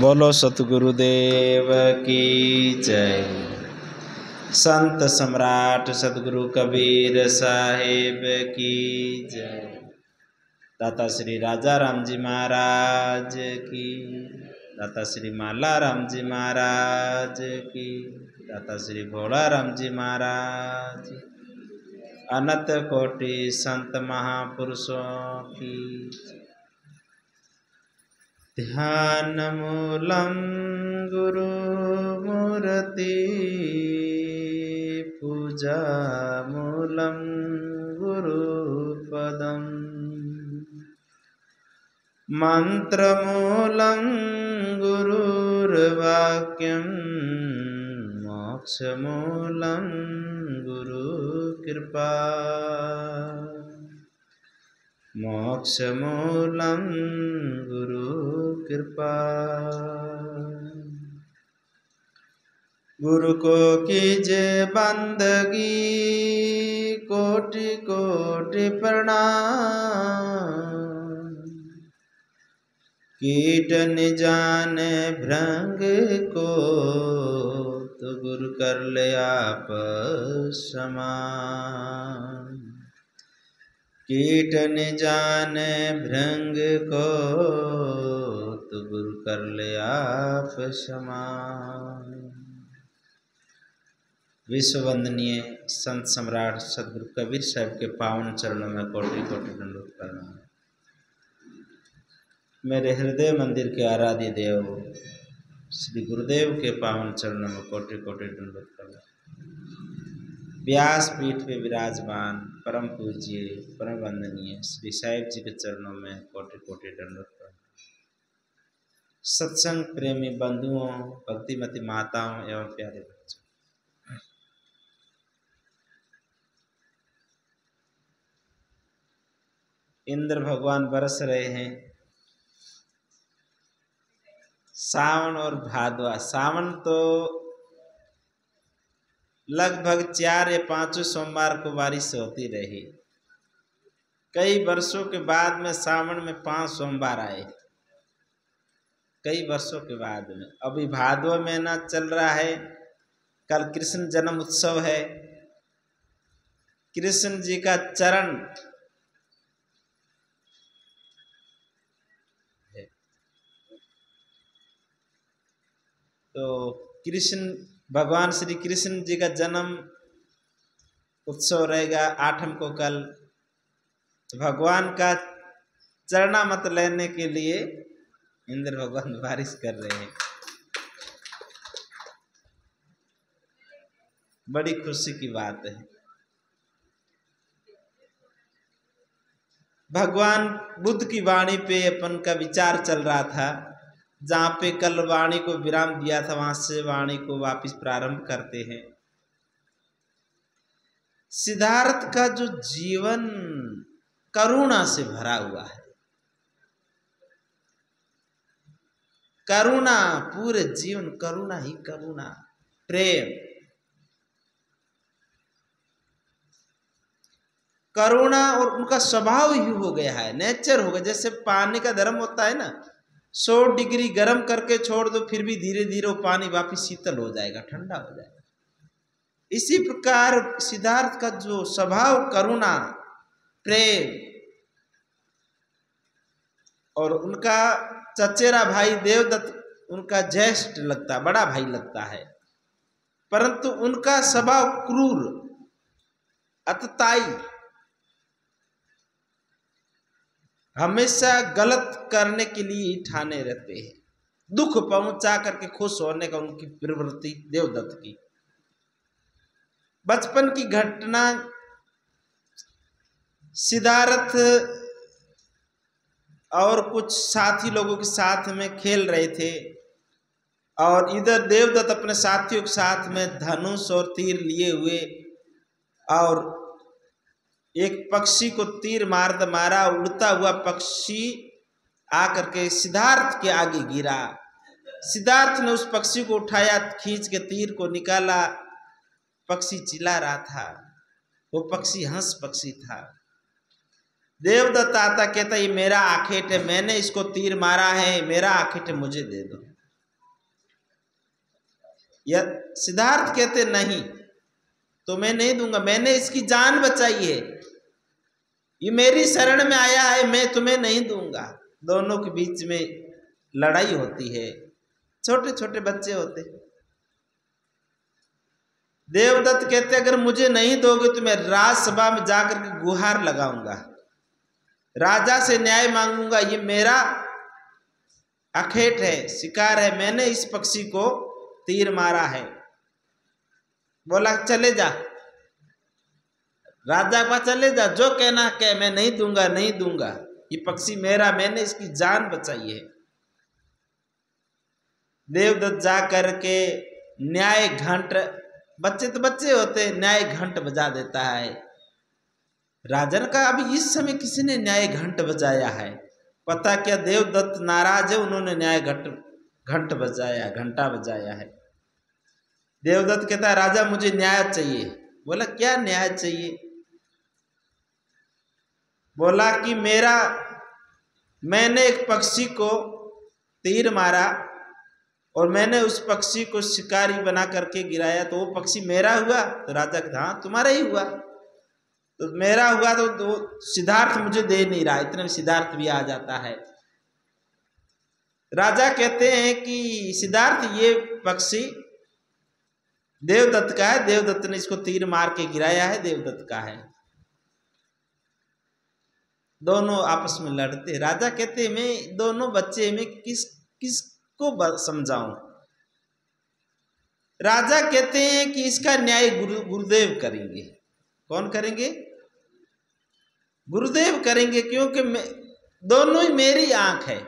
बोलो सतगुरुदेव की जय। संत सम्राट सतगुरु कबीर साहिब की जय। दाता श्री राजा राम जी महाराज की, दाता श्री माला राम जी महाराज की, दाता श्री भोला राम जी महाराज, अनंत कोटि संत महापुरुषों की। ध्यान मूलम गुरु मूर्ति, पूजा मूलम गुरु पदम, मंत्र मूलम गुरुर्वाक्यम, मोक्ष मूलम गुरु कृपा, मोक्ष मूलम गुरु कृपा। गुरु को कीजे बंदगी कोटि कोटि प्रणाम, कीट न जाने भृंग को तो गुरु कर ले आप समान। कीट न जाने भृंग को तो गुरु कर ले आप समान। विश्व वंदनीय संत सम्राट सतगुरु कबीर साहब के पावन चरणों में कोटि कोटि दंडवत प्रणाम। मेरे हृदय मंदिर के आराध्य देव श्री गुरुदेव के पावन चरणों में कोटि कोटि दंडवत प्रणाम। व्यास पीठ पे विराजमान परम पूज्य परम वंदनीय श्री साहिब जी के चरणों में कोटि कोटि दंडवत प्रणाम। सत्संग प्रेमी बंधुओं, भक्तिमती माताओं एवं प्यारे बच्चों, इंद्र भगवान बरस रहे हैं। सावन और भादवा, सावन तो लगभग 4 या 5 सोमवार को बारिश होती रही। कई वर्षों के बाद में सावन में 5 सोमवार आए, कई वर्षों के बाद में। अभी भादवा महीना चल रहा है, कल कृष्ण जन्म उत्सव है। कृष्ण जी का चरण है, तो कृष्ण भगवान श्री कृष्ण जी का जन्म उत्सव रहेगा 8 को कल। भगवान का चरणामत लेने के लिए इंद्र भगवान बारिश कर रहे हैं। बड़ी खुशी की बात है। भगवान बुद्ध की वाणी पे अपन का विचार चल रहा था। जहाँ पे कल वाणी को विराम दिया था, वहां से वाणी को वापस प्रारंभ करते हैं। सिद्धार्थ का जो जीवन करुणा से भरा हुआ है, करुणा, पूरे जीवन करुणा ही करुणा, प्रेम, करुणा, और उनका स्वभाव ही हो गया है, नेचर हो गया। जैसे पानी का धर्म होता है ना, 100 डिग्री गर्म करके छोड़ दो फिर भी धीरे धीरे वो पानी वापिस शीतल हो जाएगा, ठंडा हो जाएगा। इसी प्रकार सिद्धार्थ का जो स्वभाव करुणा, प्रेम, और उनका चचेरा भाई देवदत्त उनका ज्येष्ठ लगता, बड़ा भाई लगता है, परंतु उनका स्वभाव क्रूर, अतताई, हमेशा गलत करने के लिए ठाने रहते हैं। दुख पहुंचा करके खुश होने का उनकी प्रवृत्ति देवदत्त की। बचपन की घटना, सिद्धार्थ और कुछ साथी लोगों के साथ में खेल रहे थे, और इधर देवदत्त अपने साथियों के साथ में धनुष और तीर लिए हुए, और एक पक्षी को तीर मारा। उड़ता हुआ पक्षी आकर के सिद्धार्थ के आगे गिरा। सिद्धार्थ ने उस पक्षी को उठाया, खींच के तीर को निकाला। पक्षी चिल्ला रहा था, वो पक्षी हंस पक्षी था। देवदत्त आता कहता ये मेरा आखेट है, मैंने इसको तीर मारा है, मेरा आखेट है, मुझे दे दो। या सिद्धार्थ कहते नहीं, तो मैं नहीं दूंगा, मैंने इसकी जान बचाई है, ये मेरी शरण में आया है, मैं तुम्हें नहीं दूंगा। दोनों के बीच में लड़ाई होती है, छोटे छोटे बच्चे होते। देवदत्त कहते अगर मुझे नहीं दोगे तो मैं राजसभा में जाकर के गुहार लगाऊंगा, राजा से न्याय मांगूंगा, ये मेरा अखेट है, शिकार है, मैंने इस पक्षी को तीर मारा है। बोला चले जा, राजा के पास चले जा, जो कहना कह, मैं नहीं दूंगा, नहीं दूंगा, ये पक्षी मेरा, मैंने इसकी जान बचाई है। देवदत्त जा करके न्याय घंट, बच्चे तो बच्चे होते, न्याय घंट बजा देता है। राजन का अभी इस समय किसी ने न्याय घंट बजाया है? पता क्या देवदत्त नाराज है, उन्होंने न्याय घंट बजाया, घंटा बजाया है। देवदत्त कहता है राजा मुझे न्याय चाहिए। बोला क्या न्याय चाहिए? बोला कि मैंने एक पक्षी को तीर मारा और मैंने उस पक्षी को शिकारी बना करके गिराया, तो वो पक्षी मेरा हुआ? तो राजा कहता हाँ तुम्हारा ही हुआ। तो मेरा हुआ तो सिद्धार्थ मुझे दे नहीं रहा, इतने में सिद्धार्थ भी आ जाता है। राजा कहते हैं कि सिद्धार्थ ये पक्षी देवदत्त का है, देवदत्त ने इसको तीर मार के गिराया है, देवदत्त का है। दोनों आपस में लड़ते। राजा कहते मैं दोनों बच्चे में किसको समझाऊं? राजा कहते हैं कि इसका न्याय गुरुदेव करेंगे। कौन करेंगे? गुरुदेव करेंगे, क्योंकि दोनों ही मेरी आंख है।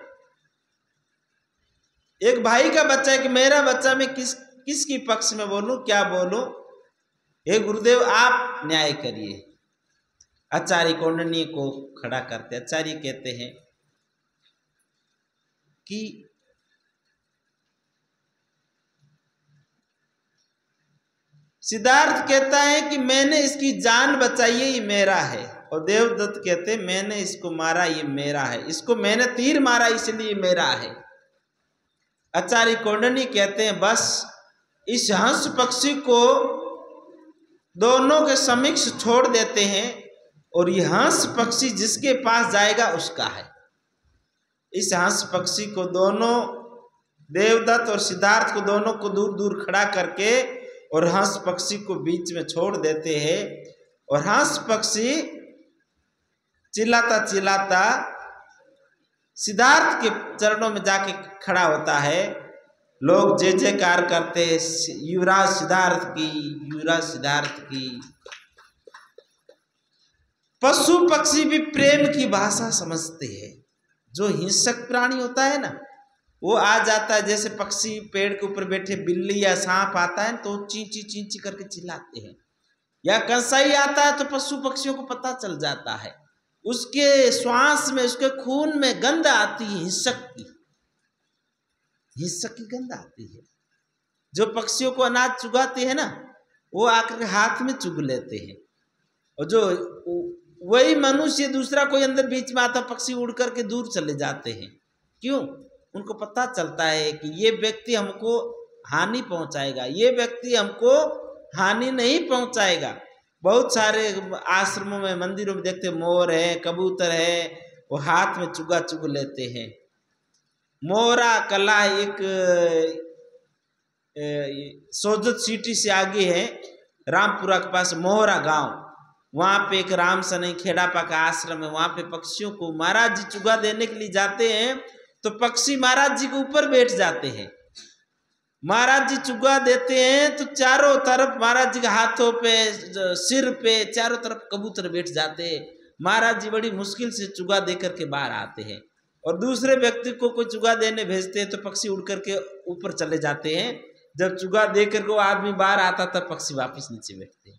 एक भाई का बच्चा है कि मेरा बच्चा, मैं किसकी पक्ष में बोलूं, क्या बोलूं? हे गुरुदेव आप न्याय करिए। आचार्य कौंडिन्य को खड़ा करते। आचार्य कहते हैं कि सिद्धार्थ कहता है कि मैंने इसकी जान बचाई है, ये मेरा है। और देवदत्त कहते मैंने इसको मारा, ये मेरा है, इसको मैंने तीर मारा इसलिए मेरा है। आचार्य कौंडिन्य कहते हैं बस इस हंस पक्षी को दोनों के समक्ष छोड़ देते हैं और ये हंस पक्षी जिसके पास जाएगा उसका है। इस हंस पक्षी को दोनों, देवदत्त और सिद्धार्थ को दोनों को दूर दूर खड़ा करके और हंस पक्षी को बीच में छोड़ देते हैं। और हंस पक्षी चिल्लाता चिल्लाता सिद्धार्थ के चरणों में जाके खड़ा होता है। लोग जय जयकार करते, युवराज सिद्धार्थ की, युवराज सिद्धार्थ की। पशु पक्षी भी प्रेम की भाषा समझते हैं। जो हिंसक प्राणी होता है ना, वो आ जाता है, जैसे पक्षी पेड़ के ऊपर बैठे बिल्ली या सांप आता है तो चींची चींची करके चिल्लाते हैं, या कंसाई आता है तो पशु पक्षियों को पता चल जाता है, उसके श्वास में, उसके खून में गंध आती है, हिंसक की गंध आती है। जो पक्षियों को अनाज चुगाते हैं ना, वो आकर हाथ में चुग लेते हैं। और जो वही मनुष्य दूसरा कोई अंदर बीच में आता, पक्षी उड़ करके दूर चले जाते हैं। क्यों? उनको पता चलता है कि ये व्यक्ति हमको हानि पहुंचाएगा, ये व्यक्ति हमको हानि नहीं पहुंचाएगा। बहुत सारे आश्रमों में, मंदिरों में देखते मोर है, कबूतर है, वो हाथ में चुगा चुग लेते हैं। मोहरा कला एक सोजत सिटी से आगे है, रामपुरा के पास मोहरा गांव, वहाँ पे एक राम सनई खेड़ापा का आश्रम है। वहाँ पे पक्षियों को महाराज जी चुगा देने के लिए जाते हैं तो पक्षी महाराज जी के ऊपर बैठ जाते हैं। महाराज जी चुगा देते हैं तो चारों तरफ महाराज जी के हाथों पे, सिर पे, चारों तरफ कबूतर बैठ जाते हैं। महाराज जी बड़ी मुश्किल से चुगा दे करके बाहर आते हैं और दूसरे व्यक्ति को कोई चुगा देने भेजते हैं तो पक्षी उड़ करके ऊपर चले जाते हैं। जब चुगा दे करके वो आदमी बाहर आता तब पक्षी वापस नीचे बैठते हैं।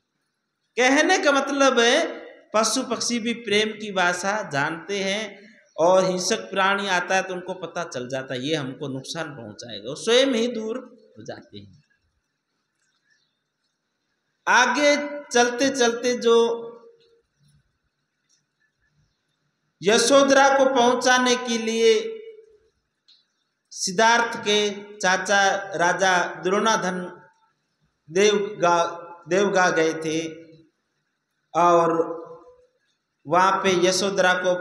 कहने का मतलब है पशु पक्षी भी प्रेम की भाषा जानते हैं, और हिंसक प्राणी आता है तो उनको पता चल जाता है ये हमको नुकसान पहुंचाएगा, वो स्वयं ही दूर हो जाते हैं। आगे चलते चलते जो यशोधरा को पहुंचाने के लिए सिद्धार्थ के चाचा राजा द्रोणाधन देवगा गए थे और वहाँ पे यशोधरा को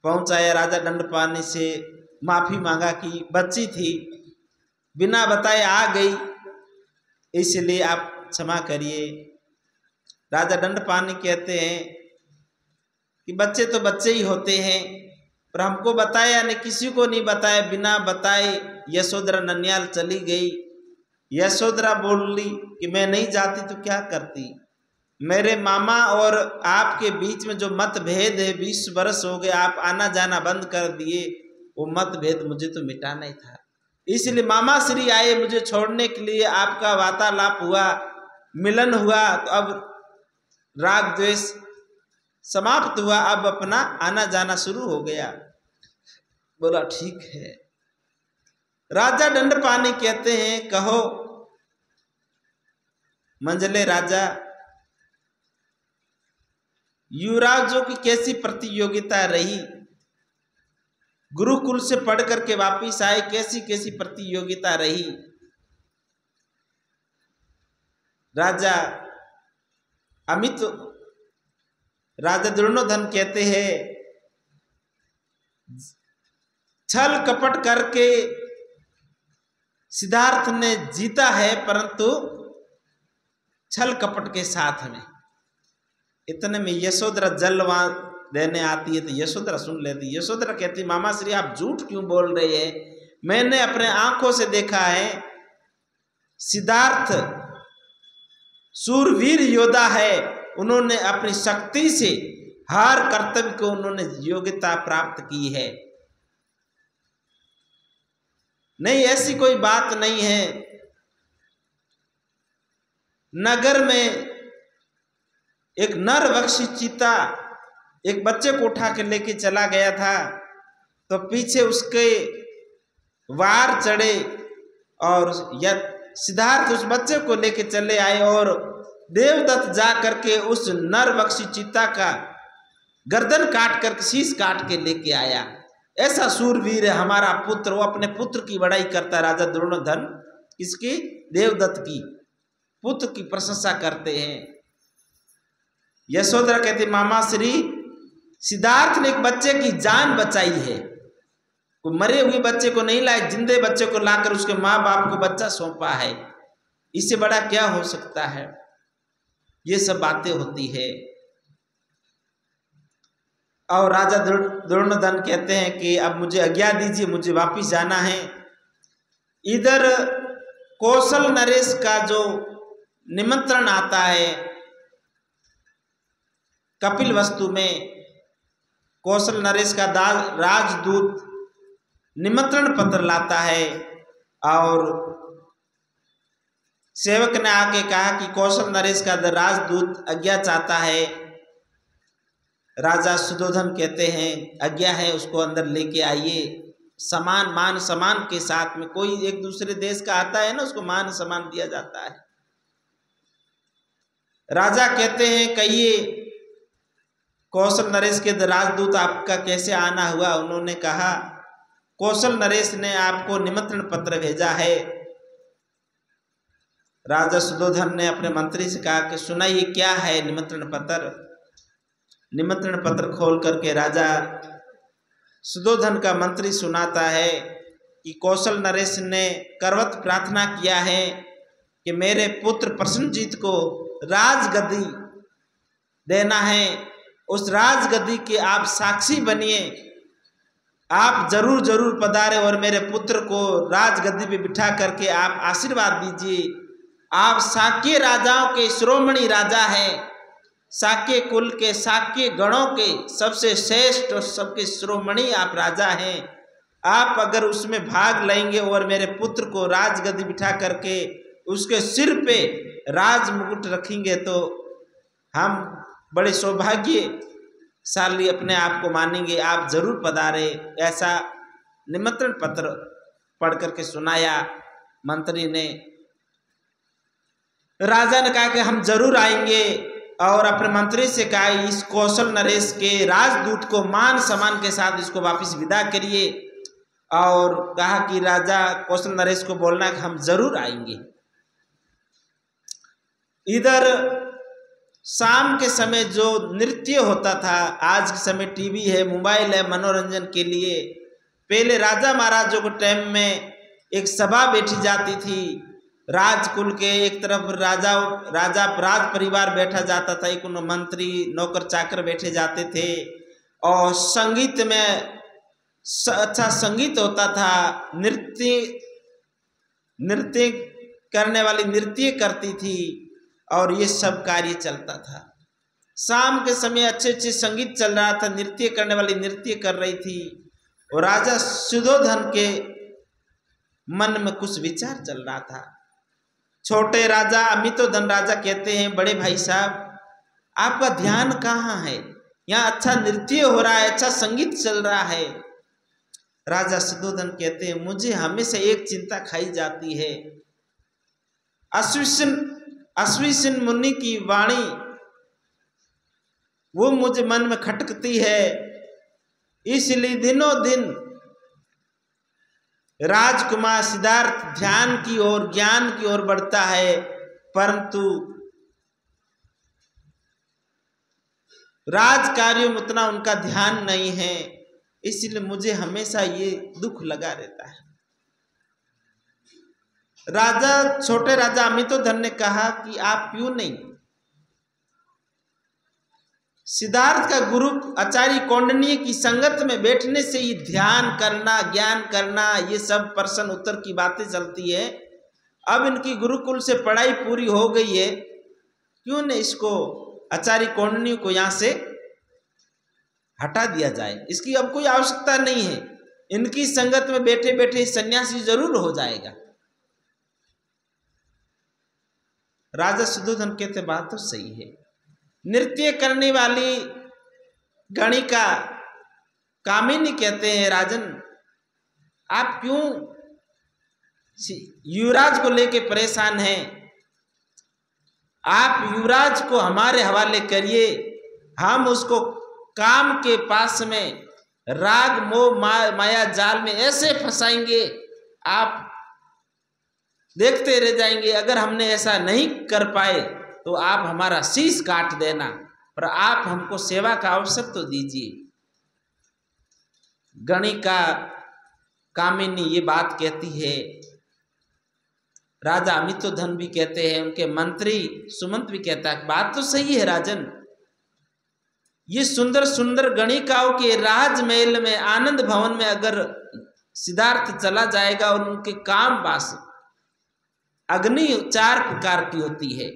पहुँचाया। राजा दंडपाणि से माफ़ी मांगा कि बच्ची थी, बिना बताए आ गई, इसलिए आप क्षमा करिए। राजा दंडपाणि कहते हैं कि बच्चे तो बच्चे ही होते हैं, पर हमको बताया नहीं, किसी को नहीं बताया। बिना बताए यशोधरा ननियाल चली गई। यशोधरा बोली कि मैं नहीं जाती तो क्या करती, मेरे मामा और आपके बीच में जो मतभेद है 20 वर्ष हो गए, आप आना जाना बंद कर दिए, वो मतभेद मुझे तो मिटाना ही था। इसलिए मामा श्री आए मुझे छोड़ने के लिए, आपका वार्तालाप हुआ, मिलन हुआ, तो अब राग द्वेष समाप्त हुआ, अब अपना आना जाना शुरू हो गया। बोला ठीक है। राजा दंडपाणि कहते हैं कहो मंझले राजा, युवराजों की कैसी प्रतियोगिता रही, गुरुकुल से पढ़ करके वापिस आए, कैसी कैसी प्रतियोगिता रही। राजा अमित राजा दुर्योधन कहते हैं छल कपट करके सिद्धार्थ ने जीता है, परंतु छल कपट के साथ में। इतने में यशोधरा जल वहां देने आती है तो यशोधरा सुन लेती। यशोधरा कहती मामा श्री आप झूठ क्यों बोल रहे हैं, मैंने अपने आंखों से देखा है, सिद्धार्थ सूरवीर योद्धा है, उन्होंने अपनी शक्ति से हर कर्तव्य को उन्होंने योग्यता प्राप्त की है। नहीं, ऐसी कोई बात नहीं है। नगर में एक नरभक्षी चीता एक बच्चे को उठा के लेके चला गया था, तो पीछे उसके वार चढ़े और सिद्धार्थ उस बच्चे को लेके चले आए और देवदत्त जा करके उस नरभक्षी चीता का गर्दन काट कर शीश काट के लेके आया। ऐसा सूरवीर है हमारा पुत्र। वो अपने पुत्र की बड़ाई करता, राजा दुर्योधन किसकी, देवदत्त की पुत्र की प्रशंसा करते हैं। यशोधरा कहती मामा श्री सिद्धार्थ ने एक बच्चे की जान बचाई है, कोई मरे हुए बच्चे को नहीं लाए, जिंदे बच्चे को लाकर उसके माँ बाप को बच्चा सौंपा है, इससे बड़ा क्या हो सकता है। ये सब बातें होती है। और राजा दुर्योधन कहते हैं कि अब मुझे आज्ञा दीजिए, मुझे वापिस जाना है। इधर कौशल नरेश का जो निमंत्रण आता है कपिल वस्तु में, कौशल नरेश का राजदूत निमंत्रण पत्र लाता है और सेवक ने आके कहा कि कौशल नरेश का राजदूत आज्ञा चाहता है। राजा सुधोधन कहते हैं आज्ञा है, उसको अंदर लेके आइए। समान मान सम्मान के साथ में, कोई एक दूसरे देश का आता है ना, उसको मान सम्मान दिया जाता है। राजा कहते हैं कहिए कौशल नरेश के राजदूत आपका कैसे आना हुआ। उन्होंने कहा कौशल नरेश ने आपको निमंत्रण पत्र भेजा है। राजा सुधोधन ने अपने मंत्री से कहा कि सुनाइए क्या है निमंत्रण पत्र। निमंत्रण पत्र खोल करके राजा सुधोधन का मंत्री सुनाता है कि कौशल नरेश ने करवत प्रार्थना किया है कि मेरे पुत्र प्रसन्नजीत को राजगद्दी देना है, उस राजगद्दी के आप साक्षी बनिए, आप जरूर जरूर पधारे और मेरे पुत्र को राजगद्दी पे बिठा करके आप आशीर्वाद दीजिए। आप शाक्य राजाओं के शिरोमणि राजा हैं, शाक्य कुल के शाक्य गणों के सबसे श्रेष्ठ और सबके शिरोमणि आप राजा हैं। आप अगर उसमें भाग लेंगे और मेरे पुत्र को राजगद्दी बिठा करके उसके सिर पे राज मुकुट रखेंगे तो हम बड़े सौभाग्यशाली अपने आप को मानेंगे, आप जरूर पधारे। ऐसा निमंत्रण पत्र पढ़ करके सुनाया मंत्री ने। राजा ने कहा कि हम जरूर आएंगे और अपने मंत्री से कहा इस कौशल नरेश के राजदूत को मान सम्मान के साथ इसको वापस विदा करिए, और कहा कि राजा कौशल नरेश को बोलना कि हम जरूर आएंगे। इधर शाम के समय जो नृत्य होता था, आज के समय टीवी है, मोबाइल है मनोरंजन के लिए। पहले राजा महाराजों के टाइम में एक सभा बैठी जाती थी, राजकुल के एक तरफ राजा राज परिवार बैठा जाता था, एक मंत्री नौकर चाकर बैठे जाते थे, और संगीत में अच्छा संगीत होता था, नृत्य करने वाली नृत्य करती थी, और ये सब कार्य चलता था। शाम के समय अच्छे अच्छे संगीत चल रहा था, नृत्य करने वाली नृत्य कर रही थी, और राजा सुधोधन के मन में कुछ विचार चल रहा था। छोटे राजा अमितोधन राजा कहते हैं, बड़े भाई साहब आपका ध्यान कहाँ है? यहाँ अच्छा नृत्य हो रहा है, अच्छा संगीत चल रहा है। राजा सुधोधन कहते हैं, मुझे हमेशा एक चिंता खाई जाती है, अश्विन मुनि की वाणी वो मुझे मन में खटकती है, इसलिए दिनों दिन राजकुमार सिद्धार्थ ध्यान की ओर ज्ञान की ओर बढ़ता है, परंतु राज कार्यों में उतना उनका ध्यान नहीं है, इसलिए मुझे हमेशा ये दुख लगा रहता है। छोटे राजा अमितोधन ने कहा कि आप क्यों नहीं सिद्धार्थ का गुरु आचार्य कौंडिन्य की संगत में बैठने से ही ध्यान करना, ज्ञान करना, ये सब प्रश्न उत्तर की बातें चलती है। अब इनकी गुरुकुल से पढ़ाई पूरी हो गई है, क्यों न इसको आचार्य कौंडिन्य को यहाँ से हटा दिया जाए, इसकी अब कोई आवश्यकता नहीं है, इनकी संगत में बैठे बैठे सन्यासी जरूर हो जाएगा। राजा सुधोधन कहते बात तो सही है। नृत्य करने वाली गणिका कामिनी कहते हैं, राजन आप क्यों युवराज को लेके परेशान हैं? आप युवराज को हमारे हवाले करिए, हम उसको काम के पास में राग मोह माया जाल में ऐसे फंसाएंगे, आप देखते रह जाएंगे। अगर हमने ऐसा नहीं कर पाए तो आप हमारा शीश काट देना, पर आप हमको सेवा का अवसर तो दीजिए। गणिका कामिनी ये बात कहती है। राजा अमितोधन भी कहते हैं, उनके मंत्री सुमंत भी कहता है बात तो सही है राजन, ये सुंदर सुंदर गणिकाओं के राजमहल में आनंद भवन में अगर सिद्धार्थ चला जाएगा और उनके काम वास अग्नि 4 प्रकार की होती है,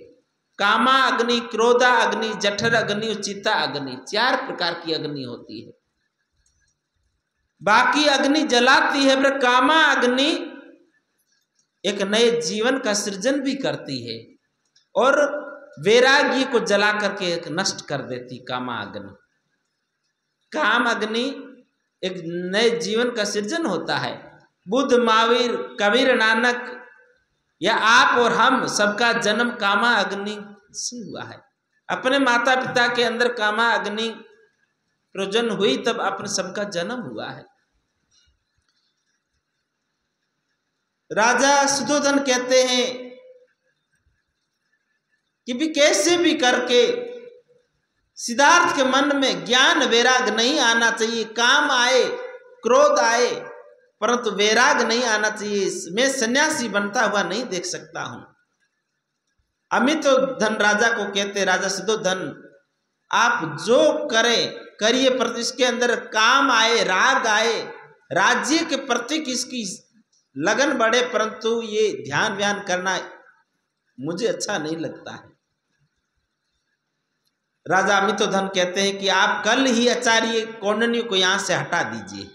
कामा अग्नि, क्रोधा अग्नि, जठर अग्नि और चित्ता अग्नि, 4 प्रकार की अग्नि होती है। बाकी अग्नि जलाती है, पर कामा अग्नि एक नए जीवन का सृजन भी करती है और वैराग्य को जला करके एक नष्ट कर देती। कामा अग्नि, काम अग्नि एक नए जीवन का सृजन होता है। बुद्ध, महावीर, कबीर, नानक या आप और हम सबका जन्म कामा अग्नि से हुआ है। अपने माता पिता के अंदर कामा अग्नि प्रजन हुई, तब अपने सबका जन्म हुआ है। राजा सुधोधन कहते हैं कि भी कैसे भी करके सिद्धार्थ के मन में ज्ञान वैराग नहीं आना चाहिए। काम आए, क्रोध आए, परंतु वैराग नहीं आना चाहिए। मैं सन्यासी बनता हुआ नहीं देख सकता हूं। अमितोधन राजा को कहते, राजा सुधोधन आप जो करें करिए, पर इसके अंदर काम आए, राग आए, राज्य के प्रति किसकी लगन बढ़े, परंतु ये ध्यान व्यान करना मुझे अच्छा नहीं लगता है। राजा अमितोधन कहते हैं कि आप कल ही आचार्य कौंडिन्य को यहां से हटा दीजिए।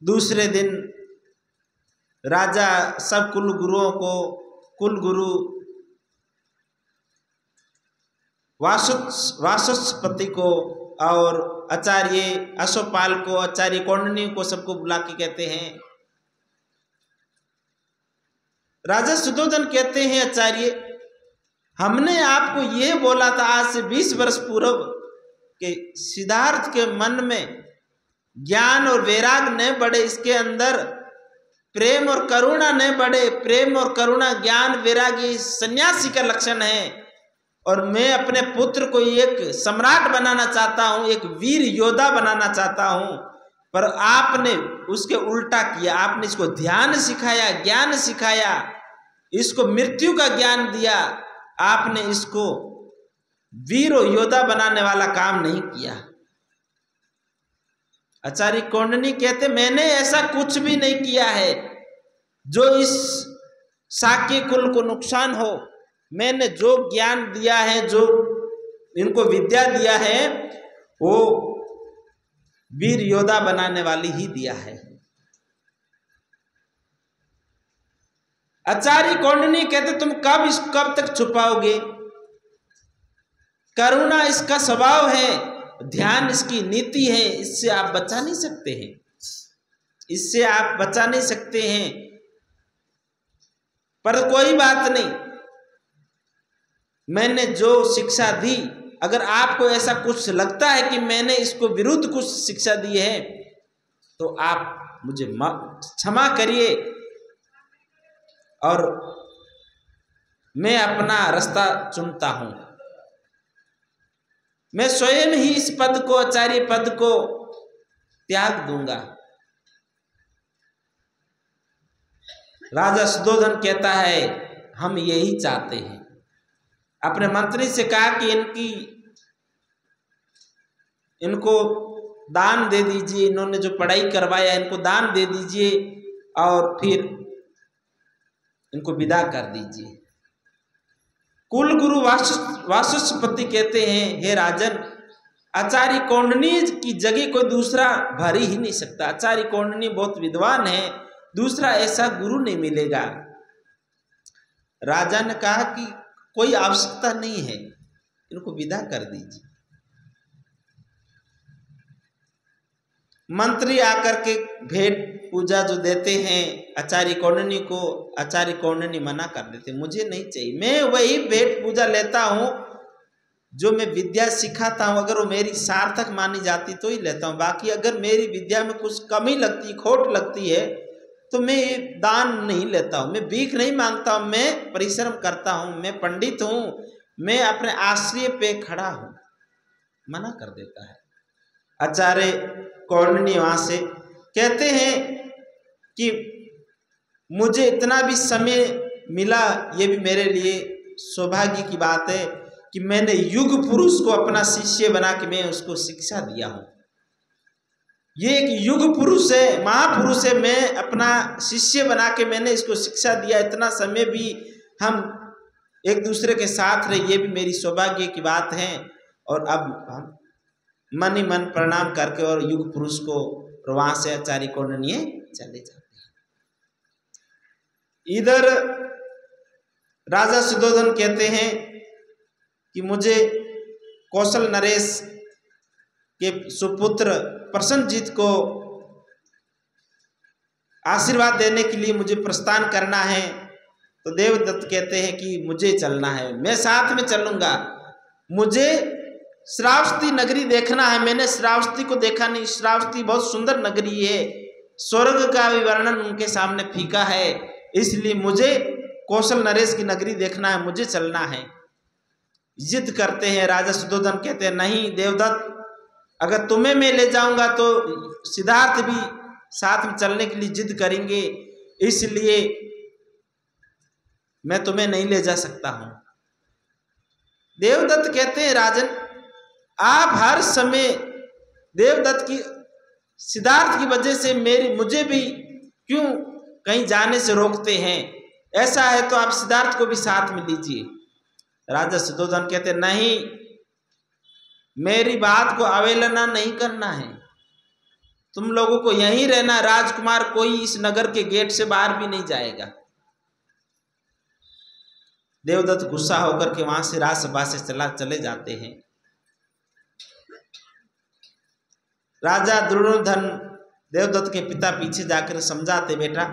दूसरे दिन राजा सब कुलगुरुओं को, कुलगुरु वाचस्पति को और आचार्य अश्वपाल को, आचार्य कौंडिन्य को, सबको बुला के कहते हैं। राजा सुधोधन कहते हैं, आचार्य हमने आपको ये बोला था आज से 20 वर्ष पूर्व कि सिद्धार्थ के मन में ज्ञान और वैराग न बढ़े, इसके अंदर प्रेम और करुणा न बढ़े। प्रेम और करुणा ज्ञान वैरागी सन्यासी का लक्षण है। और मैं अपने पुत्र को एक सम्राट बनाना चाहता हूं, एक वीर योद्धा बनाना चाहता हूं, पर आपने उसके उल्टा किया। आपने इसको ध्यान सिखाया, ज्ञान सिखाया, इसको मृत्यु का ज्ञान दिया। आपने इसको वीर योद्धा बनाने वाला काम नहीं किया। आचार्य कौंडिन्य कहते मैंने ऐसा कुछ भी नहीं किया है जो इस शाक्य कुल को नुकसान हो। मैंने जो ज्ञान दिया है, जो इनको विद्या दिया है, वो वीर योद्धा बनाने वाली ही दिया है। आचार्य कौंडिन्य कहते तुम कब तक छुपाओगे? करुणा इसका स्वभाव है, ध्यान इसकी नीति है, इससे आप बचा नहीं सकते हैं, इससे आप बचा नहीं सकते हैं। पर कोई बात नहीं, मैंने जो शिक्षा दी, अगर आपको ऐसा कुछ लगता है कि मैंने इसको विरुद्ध कुछ शिक्षा दी है तो आप मुझे क्षमा करिए और मैं अपना रास्ता चुनता हूं। मैं स्वयं ही इस पद को, आचार्य पद को त्याग दूंगा। राजा सुद्धोधन कहता है हम यही चाहते हैं। अपने मंत्री से कहा कि इनको दान दे दीजिए, इन्होंने जो पढ़ाई करवाया इनको दान दे दीजिए और फिर इनको विदा कर दीजिए। कुल गुरु वाचस्पति कहते हैं हे राजन, आचार्य कौंडिन्य की जगह कोई दूसरा भर ही नहीं सकता। आचार्य कौंडिन्य बहुत विद्वान है, दूसरा ऐसा गुरु नहीं मिलेगा। राजा ने कहा कि कोई आवश्यकता नहीं है, इनको विदा कर दीजिए। मंत्री आकर के भेंट पूजा जो देते हैं आचार्य कौंडिन्य को, आचार्य कौंडिन्य मना कर देते, मुझे नहीं चाहिए। मैं वही भेंट पूजा लेता हूँ जो मैं विद्या सिखाता हूँ। अगर वो मेरी सार्थक मानी जाती तो ही लेता हूँ, बाकी अगर मेरी विद्या में कुछ कमी लगती, खोट लगती है तो मैं ये दान नहीं लेता हूँ। मैं भीख नहीं मांगता हूँ, मैं परिश्रम करता हूँ, मैं पंडित हूँ, मैं अपने आश्रय पे खड़ा हूँ। मना कर देता है। आचार्य कौंडिन्य वहाँ से कहते हैं कि मुझे इतना भी समय मिला, ये भी मेरे लिए सौभाग्य की बात है कि मैंने युग पुरुष को अपना शिष्य बना के मैं उसको शिक्षा दिया हूँ। ये एक युग पुरुष है, महापुरुष है, मैं अपना शिष्य बना के मैंने इसको शिक्षा दिया। इतना समय भी हम एक दूसरे के साथ रहे, ये भी मेरी सौभाग्य की बात है। और अब हम मन ही मन प्रणाम करके और युग पुरुष को वहां से आचार्य कौंडिन्य चले जाते हैं। इधर राजा सुद्धोधन कहते हैं कि मुझे कौशल नरेश के सुपुत्र प्रसन्नजीत को आशीर्वाद देने के लिए मुझे प्रस्थान करना है। तो देवदत्त कहते हैं कि मुझे चलना है, मैं साथ में चलूंगा। मुझे श्रावस्ती नगरी देखना है, मैंने श्रावस्ती को देखा नहीं। श्रावस्ती बहुत सुंदर नगरी है, स्वर्ग का भी वर्णन उनके सामने फीका है, इसलिए मुझे कौशल नरेश की नगरी देखना है, मुझे चलना है। जिद करते हैं। राजा सुद्धोधन कहते हैं नहीं देवदत्त, अगर तुम्हें मैं ले जाऊंगा तो सिद्धार्थ भी साथ में चलने के लिए जिद करेंगे, इसलिए मैं तुम्हें नहीं ले जा सकता हूं। देवदत्त कहते हैं राजन, आप हर समय देवदत्त की, सिद्धार्थ की वजह से मुझे भी क्यों कहीं जाने से रोकते हैं? ऐसा है तो आप सिद्धार्थ को भी साथ में लीजिए। राजा सुद्धोधन कहते नहीं, मेरी बात को अवहेलना नहीं करना है, तुम लोगों को यहीं रहना। राजकुमार कोई इस नगर के गेट से बाहर भी नहीं जाएगा। देवदत्त गुस्सा होकर के वहां से राजसभा से चले जाते हैं। राजा दुर्योधन देवदत्त के पिता पीछे जाकर समझाते, बेटा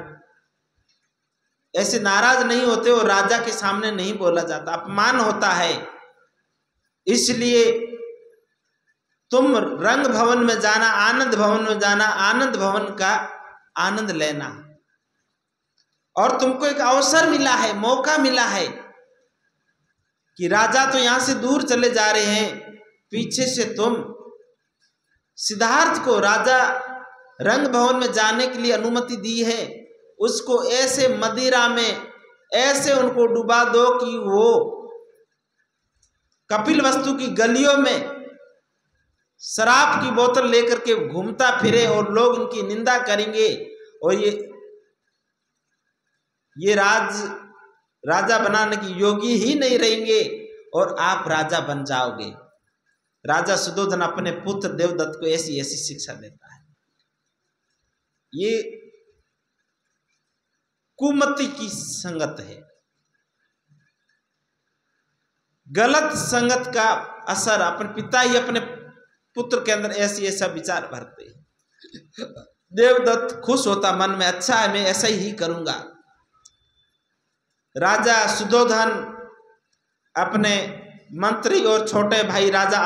ऐसे नाराज नहीं होते और राजा के सामने नहीं बोला जाता, अपमान होता है, इसलिए तुम रंग भवन में जाना, आनंद भवन में जाना, आनंद भवन का आनंद लेना। और तुमको एक अवसर मिला है, मौका मिला है कि राजा तो यहां से दूर चले जा रहे हैं, पीछे से तुम सिद्धार्थ को राजा रंग भवन में जाने के लिए अनुमति दी है। उसको ऐसे मदिरा में ऐसे उनको डुबा दो कि वो कपिलवस्तु की गलियों में शराब की बोतल लेकर के घूमता फिरे और लोग इनकी निंदा करेंगे और ये राजा बनाने की योगी ही नहीं रहेंगे और आप राजा बन जाओगे। राजा सुधोधन अपने पुत्र देवदत्त को ऐसी ऐसी शिक्षा देता है। ये कुमति की संगत है, गलत संगत का असर अपने पिता ही अपने पुत्र के अंदर ऐसा विचार भरते हैं। देवदत्त खुश होता मन में, अच्छा है मैं ऐसा ही करूंगा। राजा सुधोधन अपने मंत्री और छोटे भाई राजा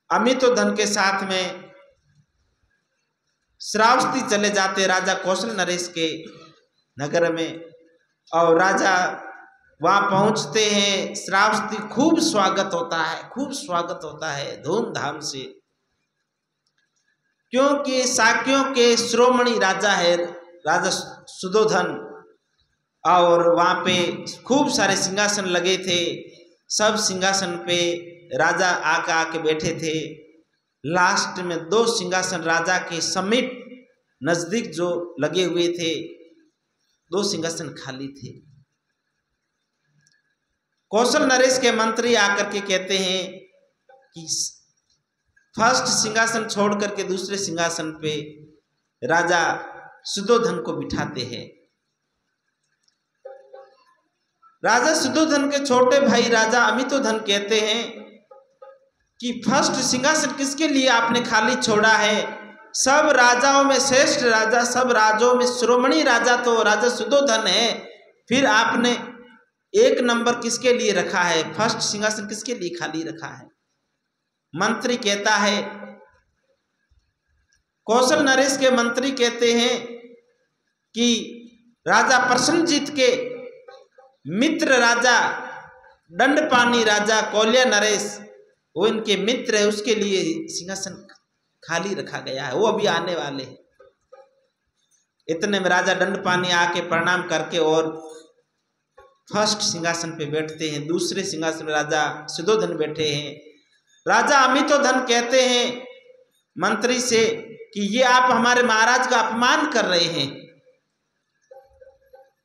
अमितोधन के साथ में श्रावस्ती चले जाते राजा कौशल नरेश के नगर में, और राजा वहां पहुंचते हैं। श्रावस्ती खूब स्वागत होता है धूमधाम से, क्योंकि साक्यों के शिरोमणि राजा है राजा सुधोधन, और वहां पे खूब सारे सिंहासन लगे थे। सब सिंहासन पे राजा आके बैठे थे। लास्ट में 2 सिंहासन राजा के समीप नजदीक जो लगे हुए थे, 2 सिंहासन खाली थे। कौशल नरेश के मंत्री आकर के कहते हैं कि फर्स्ट सिंहासन छोड़ करके दूसरे सिंहासन पे राजा सुधोधन को बिठाते हैं। राजा सुधोधन के छोटे भाई राजा अमितोधन कहते हैं कि फर्स्ट सिंहासन किसके लिए आपने खाली छोड़ा है? सब राजाओं में श्रेष्ठ राजा, सब राजाओं में शिरोमणि राजा तो राजा सुधोधन है, फिर आपने 1 नंबर किसके लिए रखा है? फर्स्ट सिंहासन किसके लिए खाली रखा है? मंत्री कहता है, कौशल नरेश के मंत्री कहते हैं कि राजा प्रसन्नजीत के मित्र राजा दंडपानी राजा कौल्या नरेश, वो इनके मित्र है, उसके लिए सिंहासन खाली रखा गया है, वो अभी आने वाले हैं। इतने में राजा दंडपानी आके प्रणाम करके और फर्स्ट सिंहासन पे बैठते हैं। दूसरे सिंहासन में राजा सुधोधन बैठे हैं। राजा अमितोधन कहते हैं मंत्री से कि ये आप हमारे महाराज का अपमान कर रहे हैं,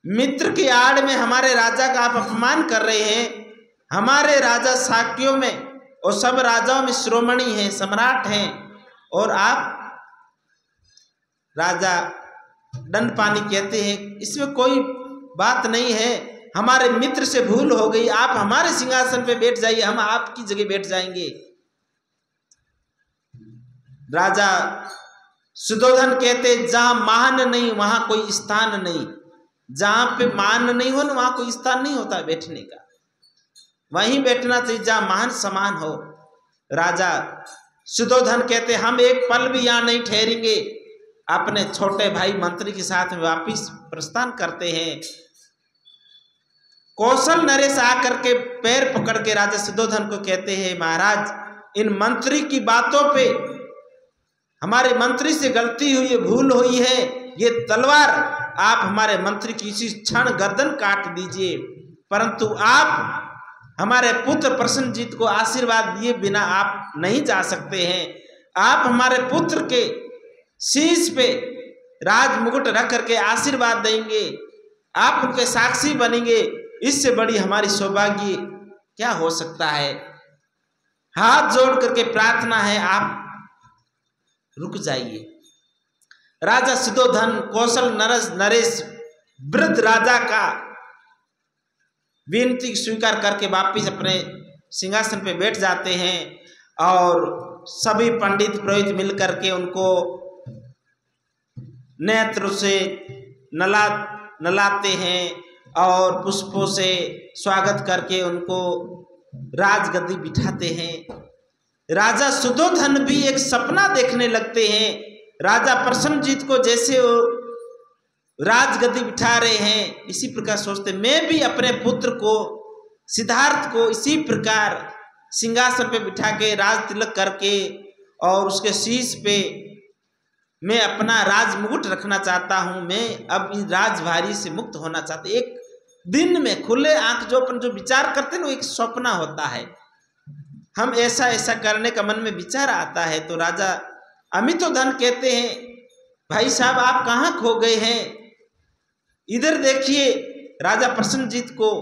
मित्र की आड़ में हमारे राजा का आप अपमान कर रहे हैं। हमारे राजा साक्यों में और सब राजाओं में शिरोमणि हैं, सम्राट हैं, और आप राजा दंडपानी कहते हैं इसमें कोई बात नहीं है, हमारे मित्र से भूल हो गई, आप हमारे सिंहासन पे बैठ जाइए, हम आपकी जगह बैठ जाएंगे। राजा सुधोधन कहते जहां मान नहीं वहां कोई स्थान नहीं, जहां पे मान नहीं हो ना वहां कोई स्थान नहीं होता बैठने का, वहीं बैठना चाहिए जहां मान समान हो। राजा सुधोधन कहते हम एक पल भी यहां नहीं ठहरेंगे, अपने छोटे भाई मंत्री के साथ में वापिस प्रस्थान करते हैं। कौशल नरेश आकर के पैर पकड़ के राजा सुधोधन को कहते हैं महाराज इन मंत्री की बातों पे हमारे मंत्री से गलती हुई है, भूल हुई है, ये तलवार आप हमारे मंत्री की इसी क्षण गर्दन काट दीजिए, परंतु आप हमारे पुत्र प्रसन्नजीत को आशीर्वाद दिए बिना आप नहीं जा सकते हैं। आप हमारे पुत्र के शीश पे राज मुकुट रख करके आशीर्वाद देंगे, आप उनके साक्षी बनेंगे, इससे बड़ी हमारी सौभाग्य क्या हो सकता है? हाथ जोड़ करके प्रार्थना है, आप रुक जाइए। राजा सुधोधन कौशल नरेश वृद्ध राजा का विनती स्वीकार करके वापिस अपने सिंहासन पे बैठ जाते हैं, और सभी पंडित पुरोहित मिलकर के उनको नेत्र से नलाते हैं और पुष्पों से स्वागत करके उनको राजगद्दी बिठाते हैं। राजा सुधोधन भी एक सपना देखने लगते हैं। राजा प्रसन्नजीत को जैसे राजगद्दी बिठा रहे हैं, इसी प्रकार सोचते मैं भी अपने पुत्र को सिद्धार्थ को इसी प्रकार सिंहासन पे बिठा के राज तिलक करके और उसके शीश पे मैं अपना राज मुकुट रखना चाहता हूं। मैं अब इस राजभारी से मुक्त होना चाहता। एक दिन में खुले आंख जो अपन जो विचार करते हैं ना, एक सपना होता है, हम ऐसा ऐसा करने का मन में विचार आता है। तो राजा अमितोधन कहते हैं भाई साहब आप कहाँ खो गए हैं, इधर देखिए। राजा प्रसन्नजीत को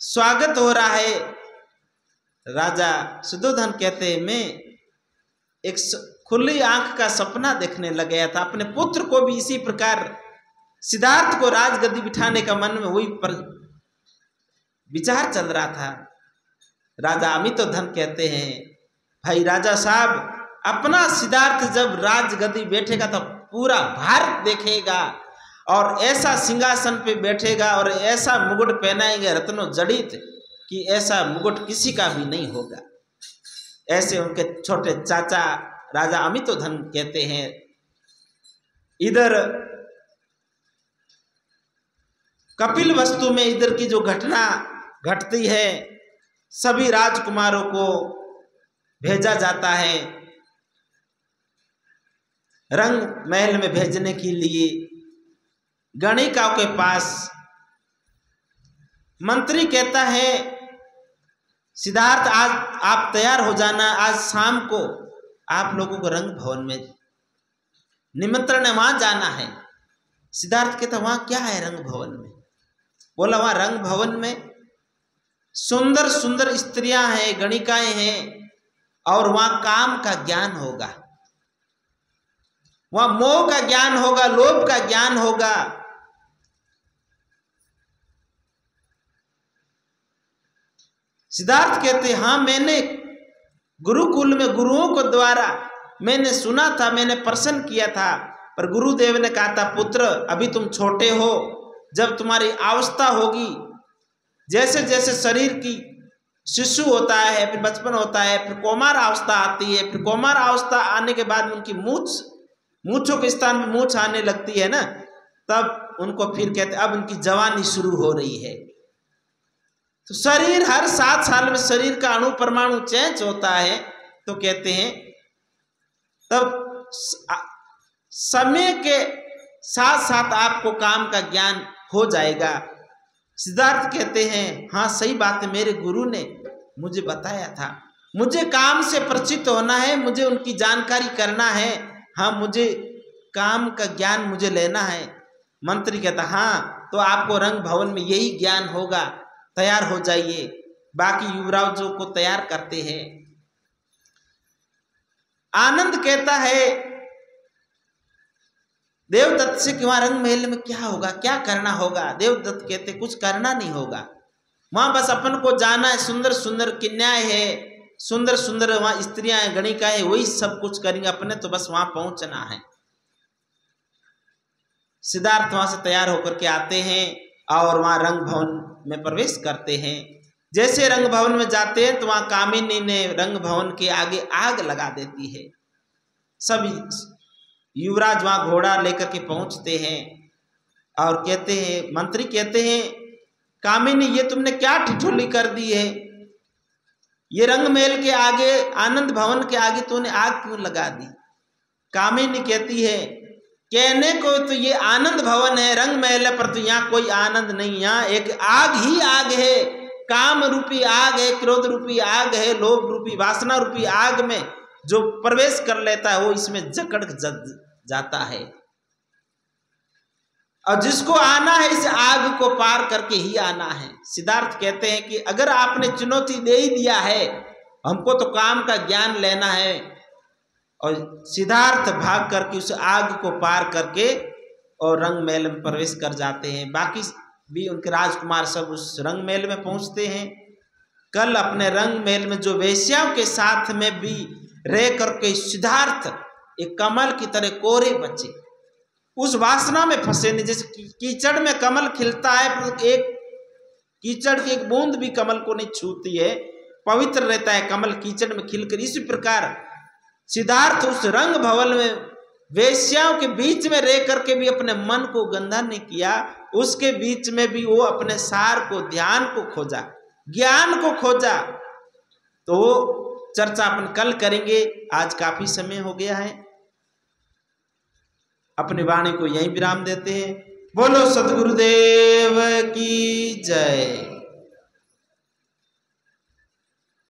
स्वागत हो रहा है। राजा शुद्धोधन कहते हैं मैं एक खुली आंख का सपना देखने लग गया था, अपने पुत्र को भी इसी प्रकार सिद्धार्थ को राजगद्दी बिठाने का मन में वही पर विचार चल रहा था। राजा अमितोधन कहते हैं भाई राजा साहब अपना सिद्धार्थ जब राजगद्दी बैठेगा तो पूरा भारत देखेगा और ऐसा सिंहासन पे बैठेगा और ऐसा मुकुट पहनाएंगे रत्नों जड़ित कि ऐसा मुकुट किसी का भी नहीं होगा। ऐसे उनके छोटे चाचा राजा अमितोधन कहते हैं। इधर कपिलवस्तु में इधर की जो घटना घटती है, सभी राजकुमारों को भेजा जाता है रंग महल में भेजने के लिए। गणिका के पास मंत्री कहता है सिद्धार्थ आज आप तैयार हो जाना, आज शाम को आप लोगों को रंग भवन में निमंत्रण है, वहां जाना है। सिद्धार्थ कहता वहां क्या है रंग भवन में? बोला वहां रंग भवन में सुंदर सुंदर स्त्रियां हैं, गणिकाएं हैं और वहां काम का ज्ञान होगा, वहां मोह का ज्ञान होगा, लोभ का ज्ञान होगा। सिद्धार्थ कहते हाँ मैंने गुरुकुल में गुरुओं को द्वारा मैंने सुना था, मैंने प्रश्न किया था, पर गुरुदेव ने कहा था पुत्र अभी तुम छोटे हो, जब तुम्हारी अवस्था होगी, जैसे जैसे शरीर की शिशु होता है, फिर बचपन होता है, फिर कौमार अवस्था आती है, फिर कौमार अवस्था आने के बाद उनकी मूंछों के स्थान में मूंछ आने लगती है ना, तब उनको फिर कहते अब उनकी जवानी शुरू हो रही है। तो शरीर हर 7 साल में शरीर का अणु परमाणु चेंज होता है। तो कहते हैं तब समय के साथ साथ आपको काम का ज्ञान हो जाएगा। सिद्धार्थ कहते हैं हाँ सही बात है, मेरे गुरु ने मुझे बताया था, मुझे काम से परिचित होना है, मुझे उनकी जानकारी करना है, हाँ मुझे काम का ज्ञान मुझे लेना है। मंत्री कहता हाँ तो आपको रंग भवन में यही ज्ञान होगा, तैयार हो जाइए। बाकी युवराजों को तैयार करते हैं। आनंद कहता है देवदत्त से कि वहां रंग महल में क्या होगा, क्या करना होगा? देवदत्त कहते कुछ करना नहीं होगा, वहां बस अपन को जाना है, सुंदर सुंदर कन्याएं है, सुंदर सुंदर वहां स्त्रियां हैं, गणिकाएं, वही सब कुछ करेंगे, अपने तो बस वहां पहुंचना है। सिद्धार्थ वहां से तैयार होकर के आते हैं और वहां रंग भवन में प्रवेश करते हैं। जैसे रंग भवन में जाते हैं तो वहां कामिनी ने रंग भवन के आगे आग लगा देती है। सभी युवराज वहां घोड़ा लेकर के पहुंचते हैं और कहते हैं, मंत्री कहते हैं कामिनी ये तुमने क्या ठिठुली कर दी है, ये रंग महल के आगे आनंद भवन के आगे तूने आग क्यों लगा दी? कामिनी कहती है कहने को तो ये आनंद भवन है, रंग महल है, पर तो यहाँ कोई आनंद नहीं, यहाँ एक आग ही आग है, काम रूपी आग है, क्रोध रूपी आग है, लोभ रूपी वासना रूपी आग में जो प्रवेश कर लेता है वो इसमें जकड़ जाता है, और जिसको आना है इस आग को पार करके ही आना है। सिद्धार्थ कहते हैं कि अगर आपने चुनौती दे ही दिया है, हमको तो काम का ज्ञान लेना है, और सिद्धार्थ भाग करके उस आग को पार करके और रंग महल में प्रवेश कर जाते हैं। बाकी भी उनके राजकुमार सब उस रंग महल में पहुंचते हैं। कल अपने रंग महल में जो वेश्याओं के साथ में भी रह करके सिद्धार्थ एक कमल की तरह कोरे बचे, उस वासना में फंसे नहीं। जैसे कीचड़ में कमल खिलता है, एक कीचड़ की एक बूंद भी कमल को नहीं छूती है, पवित्र रहता है कमल कीचड़ में खिलकर, इसी प्रकार सिद्धार्थ उस रंग भवन में वेश्याओं के बीच में रह करके भी अपने मन को गंदा नहीं किया, उसके बीच में भी वो अपने सार को, ध्यान को खोजा, ज्ञान को खोजा। तो वो चर्चा अपन कल करेंगे, आज काफी समय हो गया है, अपनी वाणी को यहीं विराम देते हैं। बोलो सद्गुरुदेव की जय।